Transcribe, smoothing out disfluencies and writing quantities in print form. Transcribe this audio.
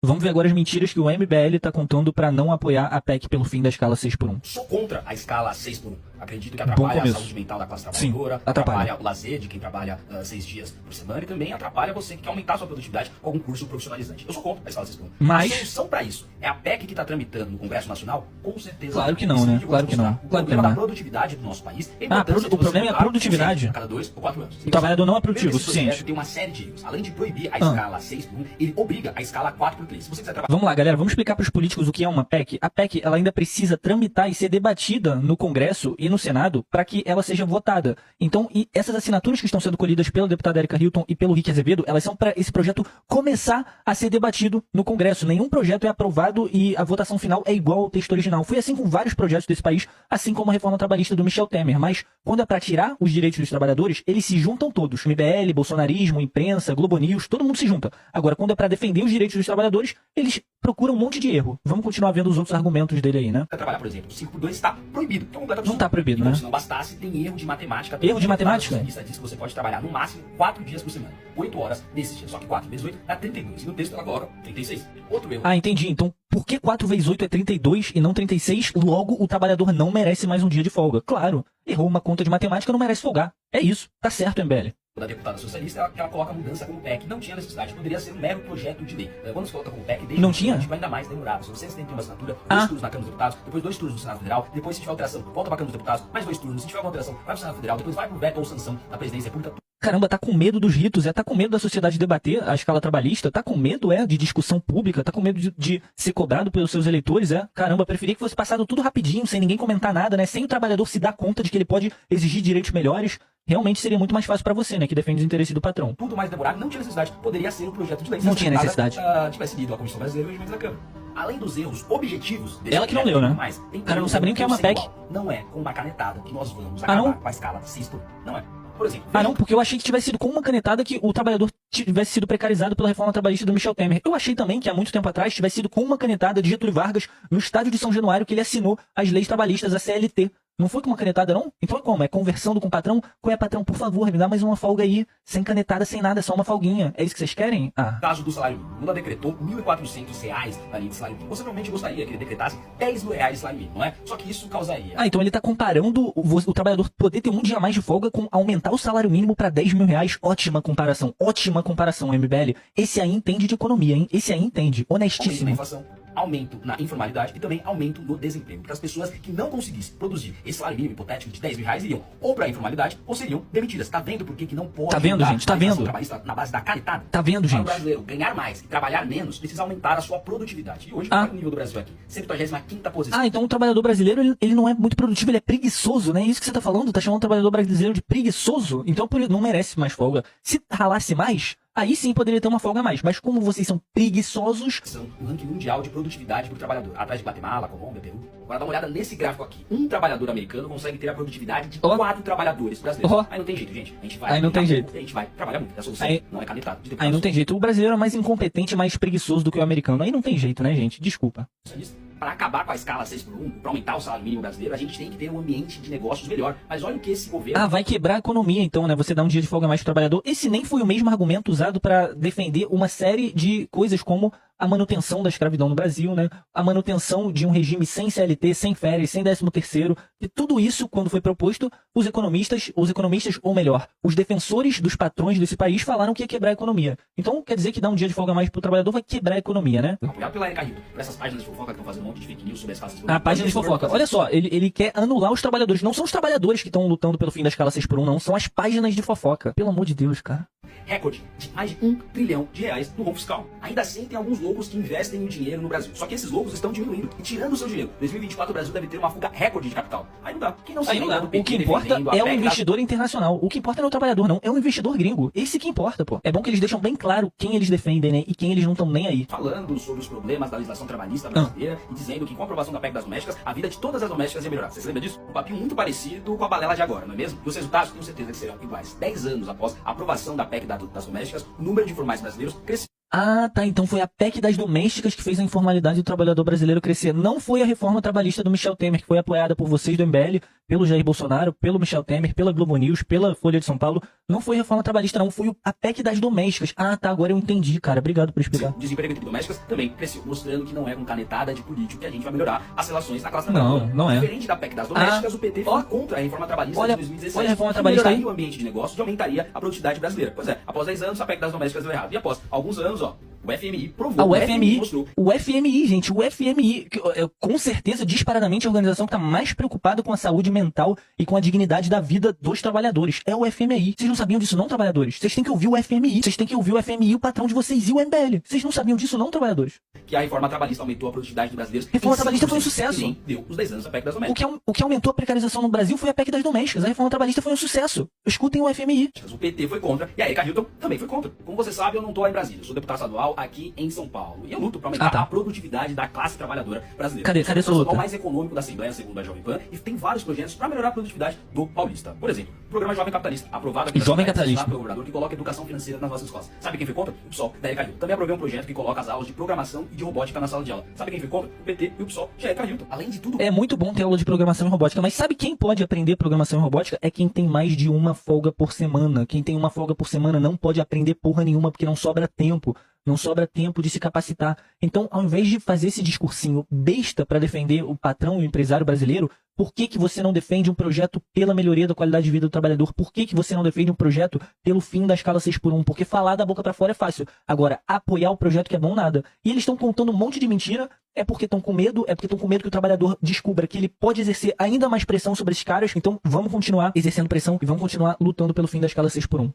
Vamos ver agora as mentiras que o MBL tá contando para não apoiar a PEC pelo fim da escala 6 por 1. Sou contra a escala 6 por 1. Acredito que atrapalha a saúde mental da classe trabalhadora, atrapalha o lazer de quem trabalha 6 dias por semana e também atrapalha você que quer aumentar a sua produtividade com algum curso profissionalizante. Eu sou contra a escala 6 por 1. Mas a solução para isso é a PEC que está tramitando no Congresso Nacional? Com certeza. Claro que não, né? Claro que não. O problema da produtividade do nosso país. O problema é a produtividade. A cada 2 ou 4 anos. O trabalhador não é produtivo o suficiente. Tem uma série de erros. Além de proibir a escala 6 por 1, ele obriga a escala 4 por 3. Se você quiser trabalhar... Vamos lá, galera. Vamos explicar para os políticos o que é uma PEC. A PEC, ela ainda precisa tramitar e ser debatida no Congresso e no Senado para que ela seja votada. Então, e essas assinaturas que estão sendo colhidas pela deputada Erika Hilton e pelo Rick Azevedo, elas são para esse projeto começar a ser debatido no Congresso. Nenhum projeto é aprovado e a votação final é igual ao texto original. Foi assim com vários projetos desse país, assim como a reforma trabalhista do Michel Temer. Mas, quando é para tirar os direitos dos trabalhadores, eles se juntam todos. MBL, bolsonarismo, imprensa, Globo News, todo mundo se junta. Agora, quando é para defender os direitos dos trabalhadores, eles procuram um monte de erro. Vamos continuar vendo os outros argumentos dele aí, né? Trabalhar, por exemplo, 5 por 2 está proibido. Não está proibido, né? Se não bastasse, tem erro de matemática. Erro de matemática? Isso diz que você pode trabalhar no máximo 4 dias por semana. 8 horas nesses dias. Só que 4 vezes 8 dá 32. E no texto ela coloca 36. Outro erro. Ah, entendi. Então, por que 4 vezes 8 é 32 e não 36? Logo, o trabalhador não merece mais um dia de folga. Claro, errou uma conta de matemática, não merece folgar. É isso. Tá certo, MBL. Da deputada socialista, ela coloca a mudança como PEC. Não tinha necessidade, poderia ser um mero projeto de lei. Quando se coloca como PEC, não tinha? Ainda mais demorado. Se você tem uma assinatura, 2 turnos na Câmara dos Deputados, depois 2 turnos no Senado Federal, depois se tiver alteração, volta pra Câmara dos Deputados, mais 2 turnos, se tiver alguma alteração, vai pro Senado Federal, depois vai pro veto ou sanção da presidência da República. Caramba, tá com medo dos ritos, tá com medo da sociedade debater a escala trabalhista, tá com medo, de discussão pública, tá com medo de ser cobrado pelos seus eleitores, Caramba, preferia que fosse passado tudo rapidinho, sem ninguém comentar nada, né? Sem o trabalhador se dar conta de que ele pode exigir direitos melhores. Realmente seria muito mais fácil para você, né? Que defende os interesses do patrão. Tudo mais demorado, não tinha necessidade. Poderia ser um projeto de lei. Não tinha necessidade. Tivesse lido a Comissão Brasileira e o da Câmara. Além dos erros objetivos... Ela que não leu, né? O cara não sabe nem o que é uma PEC. Não é com uma canetada que nós vamos acabar com a escala 6 por 1. Não é. Por exemplo... não, porque eu achei que tivesse sido com uma canetada que o trabalhador tivesse sido precarizado pela reforma trabalhista do Michel Temer. Eu achei também que há muito tempo atrás tivesse sido com uma canetada de Getúlio Vargas no estádio de São Januário que ele assinou as leis trabalhistas, a CLT. Não foi com uma canetada, não? Então é como? É conversando com o patrão? Qual é, patrão? Por favor, me dá mais uma folga aí. Sem canetada, sem nada, só uma folguinha. É isso que vocês querem? Caso do salário mínimo. Lula decretou R$ 1.400 na linha de salário mínimo. Você realmente gostaria que ele decretasse R$ 10.000 de salário mínimo, não é? Só que isso causaria... então ele tá comparando o trabalhador poder ter um dia a mais de folga com aumentar o salário mínimo para R$ 10.000. Ótima comparação, MBL. Esse aí entende de economia, hein? Esse aí entende. Honestíssimo. Aumento na informalidade e também aumento no desemprego. Porque as pessoas que não conseguissem produzir esse salário mínimo hipotético de R$ 10.000 iriam ou para a informalidade ou seriam demitidas. Tá vendo por que não pode... Tá vendo, gente? Tá vendo? Na base da canetada? Tá vendo, gente? Para o brasileiro ganhar mais e trabalhar menos, precisa aumentar a sua produtividade. E hoje, qual é o nível do Brasil aqui? 125ª posição. Então o trabalhador brasileiro, ele não é muito produtivo, ele é preguiçoso, né? Isso que você tá falando? Tá chamando o trabalhador brasileiro de preguiçoso? Então não merece mais folga. Se ralasse mais... Aí sim poderia ter uma folga a mais, mas como vocês são preguiçosos... São o ranking mundial de produtividade para o trabalhador, atrás de Guatemala, Colômbia, Peru. Agora dá uma olhada nesse gráfico aqui. Um trabalhador americano consegue ter a produtividade de 4 trabalhadores brasileiros. Aí não tem jeito, gente. A gente vai... Aí não tem jeito. A gente vai trabalhar muito. A solução não é canetado. Aí não tem jeito. O brasileiro é mais incompetente, mais preguiçoso do que o americano. Aí não tem jeito, né, gente? Desculpa. Para acabar com a escala 6 por 1, para aumentar o salário mínimo brasileiro, a gente tem que ter um ambiente de negócios melhor. Mas olha o que esse governo... vai quebrar a economia então, né? Você dá um dia de folga a mais pro trabalhador. Esse nem foi o mesmo argumento usado para defender uma série de coisas como a manutenção da escravidão no Brasil, né? A manutenção de um regime sem CLT, sem férias, sem 13º. E tudo isso, quando foi proposto, os economistas, ou melhor, os defensores dos patrões desse país falaram que ia quebrar a economia. Então, quer dizer que dar um dia de folga a mais pro trabalhador vai quebrar a economia, né? Apoiado pela Erika Hilton, por essas páginas de fofoca que estão fazendo um monte de fake news sobre as casas... A página de fofoca. Olha só, ele quer anular os trabalhadores. Não são os trabalhadores que estão lutando pelo fim da escala 6 por 1, não. São as páginas de fofoca. Pelo amor de Deus, cara. Recorde de mais de R$ 1 trilhão no rombo fiscal. Ainda assim, tem alguns loucos que investem o dinheiro no Brasil. Só que esses loucos estão diminuindo e tirando o seu dinheiro. Em 2024, o Brasil deve ter uma fuga recorde de capital. Aí não dá. Quem não Aí não dá. O que importa é o investidor internacional. O que importa não é o trabalhador, não. É o investidor gringo. Esse que importa, pô. É bom que eles deixam bem claro quem eles defendem, né? E quem eles não estão nem aí. Falando sobre os problemas da legislação trabalhista brasileira e dizendo que com a aprovação da PEC das domésticas, a vida de todas as domésticas ia melhorar. Você se lembra disso? Um papinho muito parecido com a balela de agora, não é mesmo? E os resultados, tenho certeza que serão iguais. 10 anos após a aprovação da PEC das domésticas, o número de informais brasileiros cresceu. Então foi a PEC das domésticas que fez a informalidade do trabalhador brasileiro crescer. Não foi a reforma trabalhista do Michel Temer, que foi apoiada por vocês do MBL, pelo Jair Bolsonaro, pelo Michel Temer, pela Globo News, pela Folha de São Paulo. Não foi reforma trabalhista, não. Foi a PEC das domésticas. Ah, tá. Agora eu entendi, cara. Obrigado por explicar. O desemprego entre domésticas também cresceu, mostrando que não é com canetada de político que a gente vai melhorar as relações na classe trabalhadora. Não é. Diferente da PEC das domésticas, o PT foi contra a reforma trabalhista de 2017. Olha a reforma que trabalhista aí. melhoraria o ambiente de negócio e aumentaria a produtividade brasileira. Pois é, após 10 anos, a PEC das domésticas deu errado. E após alguns anos, ó, o FMI provou. O FMI, gente, o FMI, com certeza, disparadamente, a organização que está mais preocupada com a saúde mental e com a dignidade da vida dos trabalhadores. É o FMI. Vocês não sabiam disso, não, trabalhadores? Vocês têm que ouvir o FMI. Vocês têm que ouvir o FMI, o patrão de vocês, e o MBL. Vocês não sabiam disso, não, trabalhadores? Que a reforma trabalhista aumentou a produtividade dos brasileiros. A reforma trabalhista foi um sucesso. Sim, deu os 10 anos da PEC das domésticas. O que aumentou a precarização no Brasil foi a PEC das domésticas. A reforma trabalhista foi um sucesso. Escutem o FMI. O PT foi contra e a Erika Hilton também foi contra. Como você sabe, eu não estou lá em Brasília. Eu sou deputado estadual aqui em São Paulo. E eu luto para aumentar a produtividade da classe trabalhadora brasileira. Cadê sua luta? O mais econômico da Assembleia, segundo a Jovem Pan, e tem vários projetos para melhorar a produtividade do paulista. Por exemplo, o programa Jovem Capitalista, aprovado aqui Jovem Capitalista pelo governador, que coloca educação financeira nas nossas escolas. Sabe quem foi contra? O PSOL da Erika Hilton. Também aprovei um projeto que coloca as aulas de programação e de robótica na sala de aula. Sabe quem foi contra? O PT e o PSOL de Erika Hilton. Além de tudo... É muito bom ter aula de programação e robótica, mas sabe quem pode aprender programação e robótica? É quem tem mais de uma folga por semana. Quem tem uma folga por semana não pode aprender porra nenhuma, porque não sobra tempo. Não sobra tempo de se capacitar. Então, ao invés de fazer esse discursinho besta para defender o patrão e o empresário brasileiro, por que você não defende um projeto pela melhoria da qualidade de vida do trabalhador? Por que você não defende um projeto pelo fim da escala 6x1? Porque falar da boca para fora é fácil. Agora, apoiar o projeto que é bom, nada. E eles estão contando um monte de mentira, é porque estão com medo que o trabalhador descubra que ele pode exercer ainda mais pressão sobre esses caras. Então, vamos continuar exercendo pressão e vamos continuar lutando pelo fim da escala 6x1.